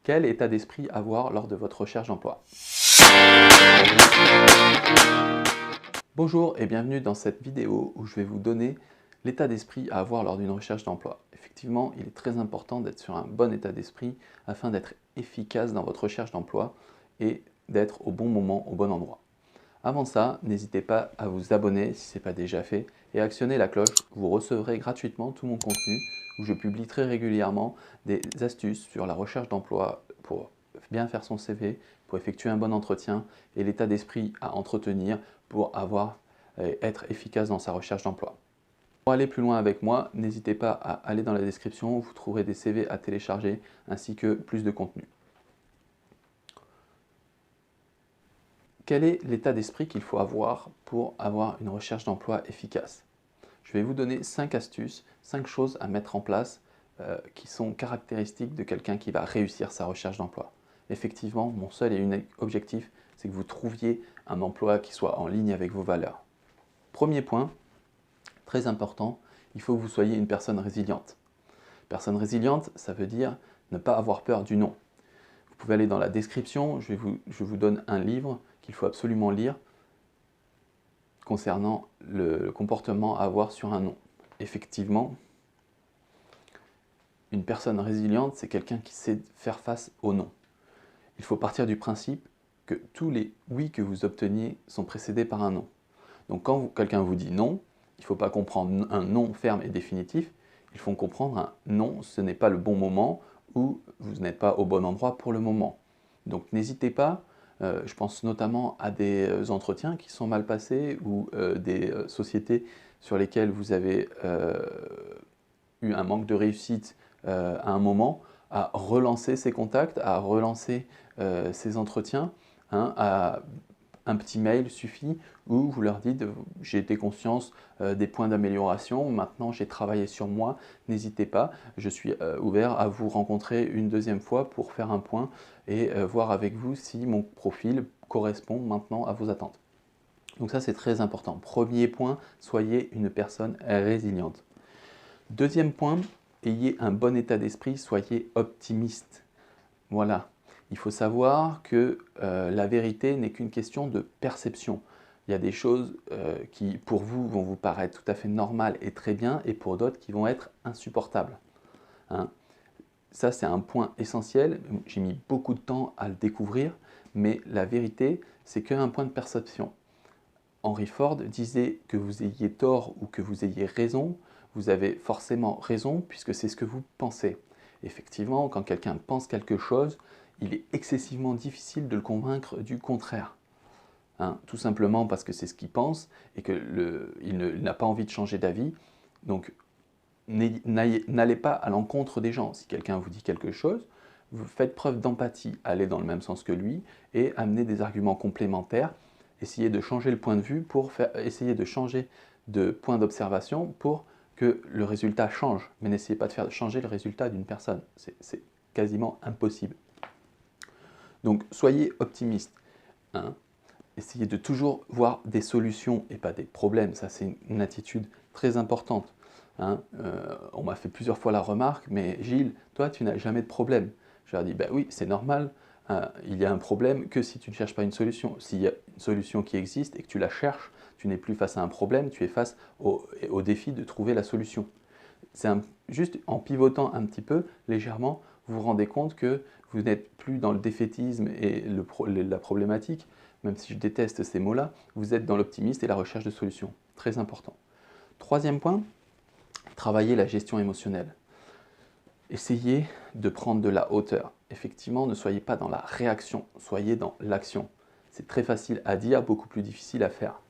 Quel état d'esprit avoir lors de votre recherche d'emploi? Bonjour et bienvenue dans cette vidéo où je vais vous donner l'état d'esprit à avoir lors d'une recherche d'emploi. Effectivement, il est très important d'être sur un bon état d'esprit afin d'être efficace dans votre recherche d'emploi et d'être au bon moment, au bon endroit. Avant ça, n'hésitez pas à vous abonner si ce n'est pas déjà fait et à actionner la cloche. Vous recevrez gratuitement tout mon contenu où je publie très régulièrement des astuces sur la recherche d'emploi pour bien faire son CV, pour effectuer un bon entretien et l'état d'esprit à entretenir pour être efficace dans sa recherche d'emploi. Pour aller plus loin avec moi, n'hésitez pas à aller dans la description, vous trouverez des CV à télécharger ainsi que plus de contenu. Quel est l'état d'esprit qu'il faut avoir pour avoir une recherche d'emploi efficace? Je vais vous donner 5 astuces, 5 choses à mettre en place qui sont caractéristiques de quelqu'un qui va réussir sa recherche d'emploi. Effectivement, mon seul et unique objectif, c'est que vous trouviez un emploi qui soit en ligne avec vos valeurs. Premier point, très important, il faut que vous soyez une personne résiliente. Personne résiliente, ça veut dire ne pas avoir peur du non. Vous pouvez aller dans la description, je vous donne un livre qu'il faut absolument lire concernant le comportement à avoir sur un non. Effectivement, une personne résiliente, c'est quelqu'un qui sait faire face au non. Il faut partir du principe que tous les oui que vous obteniez sont précédés par un non. Donc quand quelqu'un vous dit non, il ne faut pas comprendre un non ferme et définitif, il faut comprendre un non, ce n'est pas le bon moment ou vous n'êtes pas au bon endroit pour le moment. Donc n'hésitez pas, je pense notamment à des entretiens qui sont mal passés ou des sociétés sur lesquelles vous avez eu un manque de réussite à un moment, à relancer ces contacts, à relancer ces entretiens, un petit mail suffit où vous leur dites j'ai été conscience des points d'amélioration, maintenant j'ai travaillé sur moi, n'hésitez pas, je suis ouvert à vous rencontrer une deuxième fois pour faire un point et voir avec vous si mon profil correspond maintenant à vos attentes. Donc ça c'est très important. Premier point, soyez une personne résiliente. Deuxième point, ayez un bon état d'esprit, soyez optimiste. Voilà. Il faut savoir que la vérité n'est qu'une question de perception. Il y a des choses qui, pour vous, vont vous paraître tout à fait normales et très bien, et pour d'autres qui vont être insupportables. Hein. Ça, c'est un point essentiel. J'ai mis beaucoup de temps à le découvrir, mais la vérité, c'est qu'un point de perception. Henry Ford disait que vous ayez tort ou que vous ayez raison, vous avez forcément raison puisque c'est ce que vous pensez. Effectivement, quand quelqu'un pense quelque chose, il est excessivement difficile de le convaincre du contraire. Hein, tout simplement parce que c'est ce qu'il pense et qu'il n'a pas envie de changer d'avis. Donc, n'allez pas à l'encontre des gens. Si quelqu'un vous dit quelque chose, vous faites preuve d'empathie, allez dans le même sens que lui et amenez des arguments complémentaires. Essayez de changer le point de vue essayer de changer de point d'observation pour que le résultat change. Mais n'essayez pas de faire changer le résultat d'une personne. C'est quasiment impossible. Donc, soyez optimiste. Hein. Essayez de toujours voir des solutions et pas des problèmes. Ça, c'est une attitude très importante. Hein. On m'a fait plusieurs fois la remarque, mais Gilles, toi, tu n'as jamais de problème. Je leur dis, ben oui, c'est normal. Il y a un problème que si tu ne cherches pas une solution. S'il y a une solution qui existe et que tu la cherches, tu n'es plus face à un problème, tu es face au défi de trouver la solution. Juste en pivotant un petit peu, légèrement, vous vous rendez compte que vous n'êtes plus dans le défaitisme et la problématique, même si je déteste ces mots-là, vous êtes dans l'optimisme et la recherche de solutions. Très important. Troisième point, travaillez la gestion émotionnelle. Essayez de prendre de la hauteur. Effectivement, ne soyez pas dans la réaction, soyez dans l'action. C'est très facile à dire, beaucoup plus difficile à faire.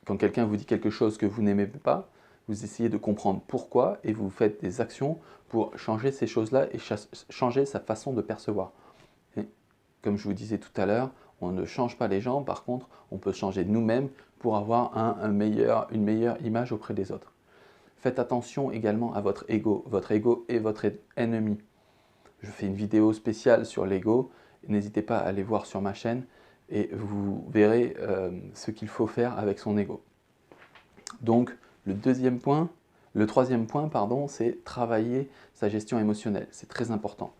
Quand quelqu'un vous dit quelque chose que vous n'aimez pas, vous essayez de comprendre pourquoi et vous faites des actions pour changer ces choses-là et changer sa façon de percevoir. Et comme je vous disais tout à l'heure, on ne change pas les gens, par contre, on peut changer nous-mêmes pour avoir une meilleure image auprès des autres. Faites attention également à votre ego. Votre ego est votre ennemi. Je fais une vidéo spéciale sur l'ego. N'hésitez pas à aller voir sur ma chaîne et vous verrez ce qu'il faut faire avec son ego. Donc, le troisième point, c'est travailler sa gestion émotionnelle. C'est très important.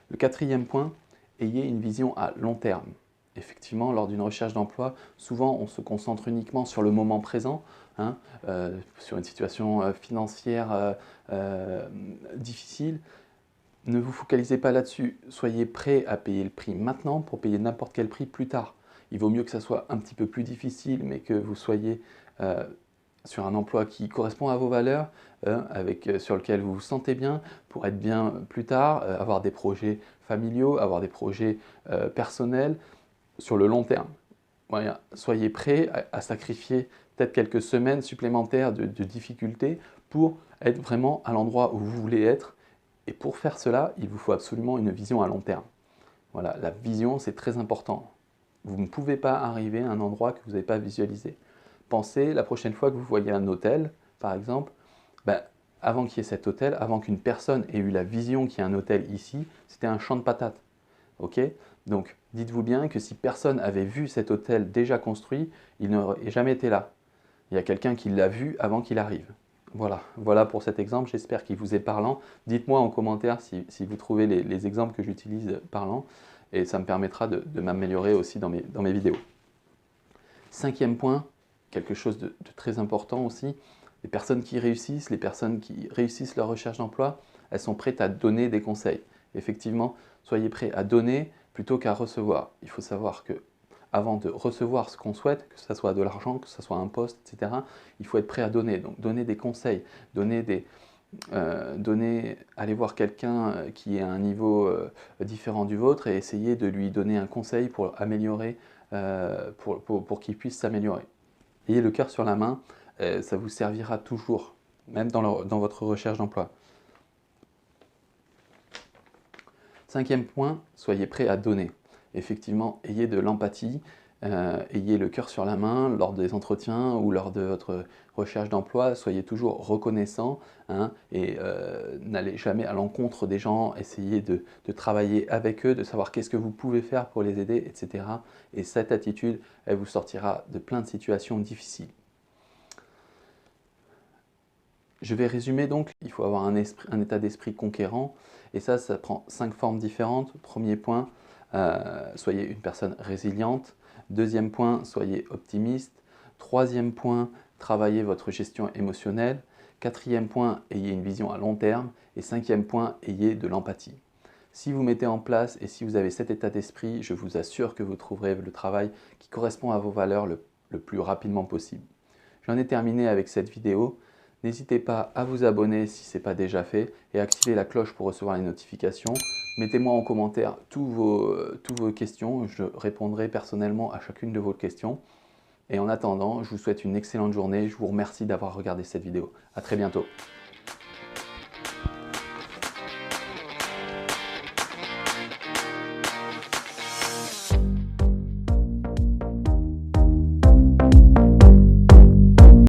Le quatrième point, ayez une vision à long terme. Effectivement, lors d'une recherche d'emploi, souvent on se concentre uniquement sur le moment présent, hein, sur une situation financière difficile. Ne vous focalisez pas là-dessus, soyez prêt à payer le prix maintenant pour payer n'importe quel prix plus tard. Il vaut mieux que ça soit un petit peu plus difficile, mais que vous soyez sur un emploi qui correspond à vos valeurs, sur lequel vous vous sentez bien, pour être bien plus tard, avoir des projets familiaux, avoir des projets personnels sur le long terme. Voilà. Soyez prêt à sacrifier peut-être quelques semaines supplémentaires de difficultés pour être vraiment à l'endroit où vous voulez être. Et pour faire cela, il vous faut absolument une vision à long terme. Voilà, la vision, c'est très important. Vous ne pouvez pas arriver à un endroit que vous n'avez pas visualisé. Pensez, la prochaine fois que vous voyez un hôtel, par exemple, avant qu'il y ait cet hôtel, avant qu'une personne ait eu la vision qu'il y a un hôtel ici, c'était un champ de patates. Ok? Donc, dites-vous bien que si personne avait vu cet hôtel déjà construit, il n'aurait jamais été là. Il y a quelqu'un qui l'a vu avant qu'il arrive. Voilà pour cet exemple, j'espère qu'il vous est parlant. Dites-moi en commentaire si vous trouvez les exemples que j'utilise parlants et ça me permettra de m'améliorer aussi dans mes vidéos. Cinquième point, quelque chose de très important aussi, les personnes qui réussissent leur recherche d'emploi, elles sont prêtes à donner des conseils. Effectivement, soyez prêts à donner plutôt qu'à recevoir. Il faut savoir que avant de recevoir ce qu'on souhaite, que ce soit de l'argent, que ce soit un poste, etc., il faut être prêt à donner. Donc donner des conseils, aller voir quelqu'un qui est à un niveau différent du vôtre et essayer de lui donner un conseil pour améliorer, pour qu'il puisse s'améliorer. Ayez le cœur sur la main, ça vous servira toujours, même dans votre recherche d'emploi. Cinquième point, soyez prêt à donner. Effectivement, ayez de l'empathie, ayez le cœur sur la main lors des entretiens ou lors de votre recherche d'emploi. Soyez toujours reconnaissant, hein, et n'allez jamais à l'encontre des gens. Essayez de travailler avec eux, de savoir qu'est-ce que vous pouvez faire pour les aider, etc. Et cette attitude, elle vous sortira de plein de situations difficiles. Je vais résumer donc, il faut avoir un état d'esprit conquérant et ça prend 5 formes différentes. Premier point, soyez une personne résiliente. Deuxième point, soyez optimiste. Troisième point, travaillez votre gestion émotionnelle. Quatrième point, ayez une vision à long terme. Et cinquième point, ayez de l'empathie. Si vous mettez en place et si vous avez cet état d'esprit, je vous assure que vous trouverez le travail qui correspond à vos valeurs le plus rapidement possible. J'en ai terminé avec cette vidéo. N'hésitez pas à vous abonner si ce n'est pas déjà fait et activer la cloche pour recevoir les notifications. Mettez-moi en commentaire toutes vos questions, je répondrai personnellement à chacune de vos questions. Et en attendant, je vous souhaite une excellente journée, je vous remercie d'avoir regardé cette vidéo. À très bientôt.